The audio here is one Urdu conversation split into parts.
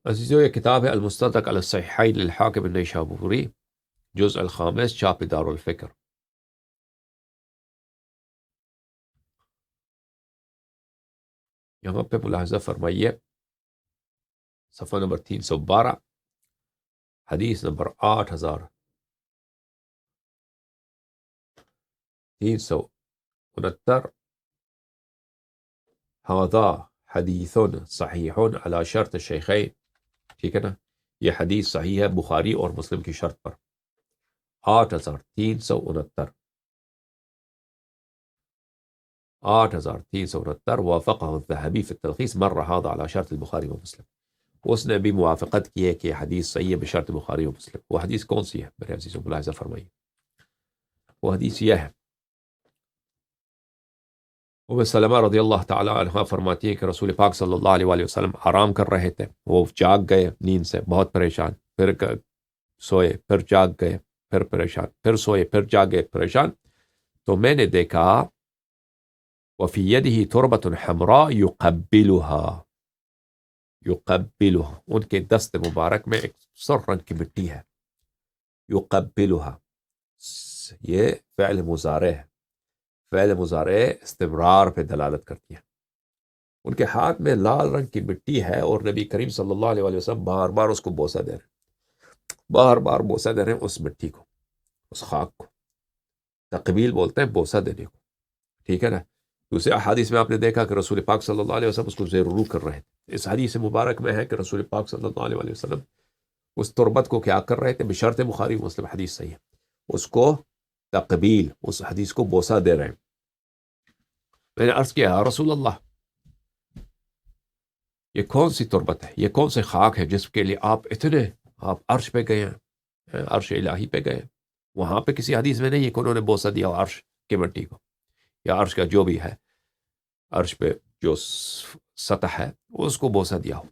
عزیزو، یہ کتاب ہے المستدرک علی الصحیحین للحاکم النیشابوری، جزء الخامس، چھاپ دار الفکر۔ یہاں پہ ملاحظہ فرمائیے، صفحہ نمبر 312، حدیث نمبر 8369، ھذا حدیث صحیح علی شرط الشیخین، ٹھیک ہے نا، یہ حدیث صحیح ہے بخاری اور مسلم کی شرط پر۔ 8369، 8369، وافقہ الذہبی فی التلخیص، مر ھذا علی شرط البخاری و مسلم۔ اس نے بھی موافقت کی ہے کہ یہ حدیث صحیح ہے بشرط بخاری و مسلم۔ وہ حدیث کون سی ہے میرے عزیزوں؟ ملاحظہ فرمائیے، وہ حدیث یہ ہے، ام سلمہ رضی اللہ تعالی عنہ فرماتی ہے کہ رسول پاک صلی اللہ علیہ وآلہ وسلم آرام کر رہے تھے، وہ جاگ گئے نیند سے بہت پریشان، پھر سوئے، پھر جاگ گئے، پھر پریشان، پھر سوئے، پھر جاگ گئے پریشان، تو میں نے دیکھا وفی یدہ تربۃ حمراء یقبلها، ان کے دست مبارک میں ایک سر رنگ کی مٹی ہے، یقبلها، یہ فعل مضارع ہے، فعل مضارع استمرار پہ دلالت کرتی ہے۔ ان کے ہاتھ میں لال رنگ کی مٹی ہے اور نبی کریم صلی اللہ علیہ وسلم بار بار اس کو بوسہ دے رہے ہیں، بار بار بوسہ دے رہے ہیں اس مٹی کو، اس خاک کو۔ تقبیل بولتے ہیں بوسہ دینے کو، ٹھیک ہے نا۔ دوسرے احادیث میں آپ نے دیکھا کہ رسول پاک صلی اللہ علیہ وسلم اس کو زیر رو کر رہے تھے۔ اس حدیث مبارک میں ہے کہ رسول پاک صلی اللہ علیہ وسلم اس تربت کو کیا کر رہے تھے؟ بشرط بخاری مسلم، حدیث صحیح ہے، اس کو تقبیل، اس حدیث کو بوسہ دے رہے ہیں۔ میں نے عرض کیا یا رسول اللہ، یہ کون سی تربت ہے، یہ کون سے خاک ہے جس کے لیے آپ عرش پہ گئے ہیں، عرش الہی پہ گئے؟ وہاں پہ کسی حدیث میں نہیں ہے کہ انہوں نے بوسہ دیا عرش کی مٹی کو، یا عرش کا جو بھی ہے، عرش پہ جو سطح ہے اس کو بوسہ دیا ہو۔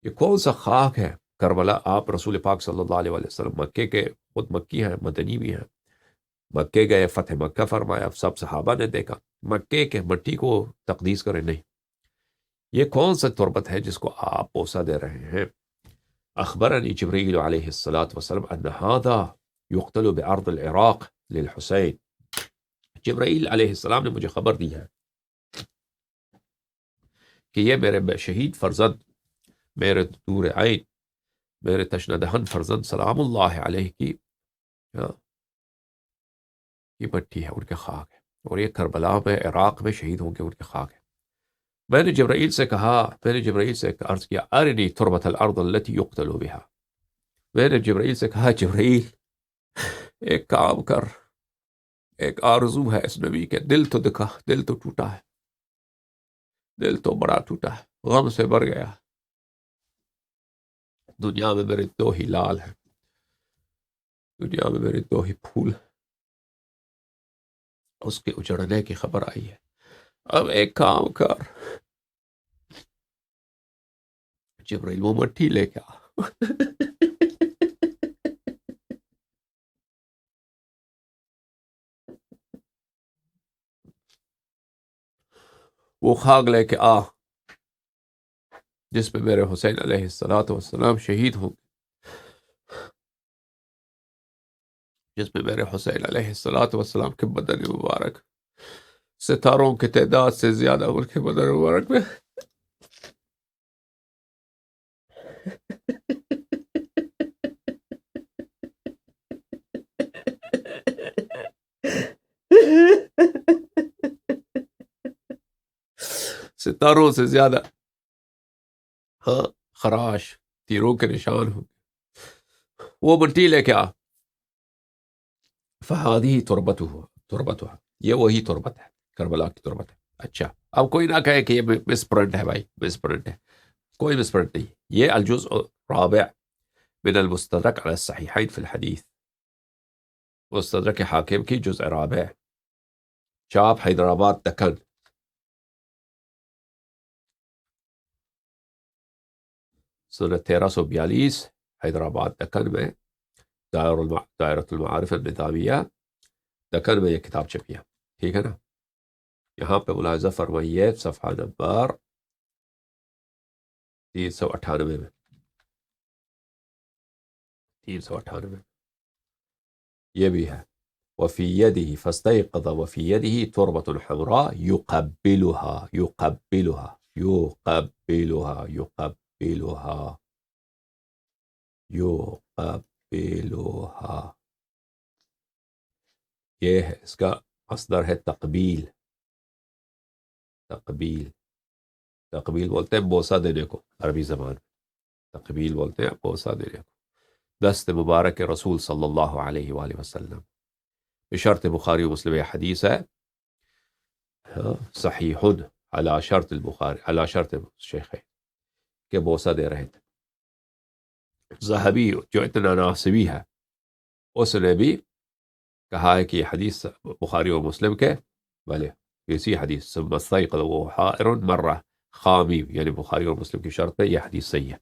یہ کون سا خاک ہے؟ کربلا۔ آپ رسول پاک صلی اللہ علیہ وسلم مکے کے، خود مکی ہیں، مدنی بھی ہیں، مکے گئے، فتح مکہ فرمایا، سب صحابہ نے دیکھا، مکے کے مٹی کو تقدیس کرے نہیں۔ یہ کون سا تربت ہے جس کو آپ بوسہ دے رہے ہیں؟ اخبرنی جبرائیل علیہ الصلاۃ والسلام ان ھذا یقتل بارض العراق للحسین، جبرائیل علیہ السلام نے مجھے خبر دی ہے کہ یہ میرے شہید فرزند، میرے نور عین، میرے تشنہ دہن فرزند سلام اللہ علیہ کی مٹی ہے، ان کے خاک ہے، اور یہ کربلا میں، عراق میں شہید ہوں گے، ان کے خاک ہے۔ میں نے جبرائیل سے عرض کیا ارنی تربت الارض التي يقتل بها، میں نے جبرائیل سے کہا جبرائیل ایک کام کر، ایک آرزو ہے اس نبی کے، دل تو دکھا، دل تو ٹوٹا ہے، دل تو بڑا ٹوٹا ہے، غم سے بھر گیا، دنیا میں میرے دو ہی لال ہیں، دنیا میں میرے دو ہی پھول، اس کے اجڑنے کی خبر آئی ہے، اب ایک کام کر، جبرائیل وہ مٹی لے کے آ۔ وہ خاک لے کے آ جس پہ میرے حسین علیہ السلام شہید ہوں، جس پہ میرے حسین علیہ السلام کے بدن مبارک ستاروں کی تعداد سے زیادہ ان کے بدن مبارک میں ستاروں سے زیادہ خراش، تیروں کے نشان ہوں، وہ مٹی لے کے آ۔ فہادی تربتها، یہ وہی تربت ہے، کربلا کی تربت ہے۔ اچھا، اب کوئی نہ کہے کہ یہ مس پرنٹ ہے، بھائی مس پرنٹ ہے، کوئی مس پرنٹ نہیں، یہ الجزء الرابع من المستدرک علی الصحیحین فی الحدیث، مستدرک حاکم کی جزء رابع، چھاپ حیدرآباد دکن، سنہ 1342، حیدرآباد دکن میں، دائرۃ المعارف النظامیہ دکن میں یہ کتاب چھپی ہے، ٹھیک ہے نا۔ یہاں پہ ملاحظہ فرمائیے صفحہ نمبر 398 میں، 398 یہ بھی ہے. وفي يده فاستيقظ وفي يده تربة حمراء يقبلها يقبلها يقبلها يقبلها يقبلها. یہ ہے اس کا مصدر ہے تقبیل. تقبیل تقبیل بولتے ہیں بوسہ دینے کو عربی زبان میں. تقبیل بولتے ہیں بوسہ دینے کو. دست مبارک رسول صلی اللہ علیہ وآلہ وسلم بشرط بخاری و مسلم. حدیث ہے صحیح علی شرط البخاری علی شرط شیخین کہ بوسہ دے رہے تھے. ذہبی جو اتنا ناصبی ہے اس نے بھی کہا ہے کہ یہ حدیث بخاری و مسلم کے بھلے اسی حدیث ثم استيقظ وهو حائر مرہ خامیم، یعنی بخاری اور مسلم کی شرط پہ یہ حدیث صحیح ہے.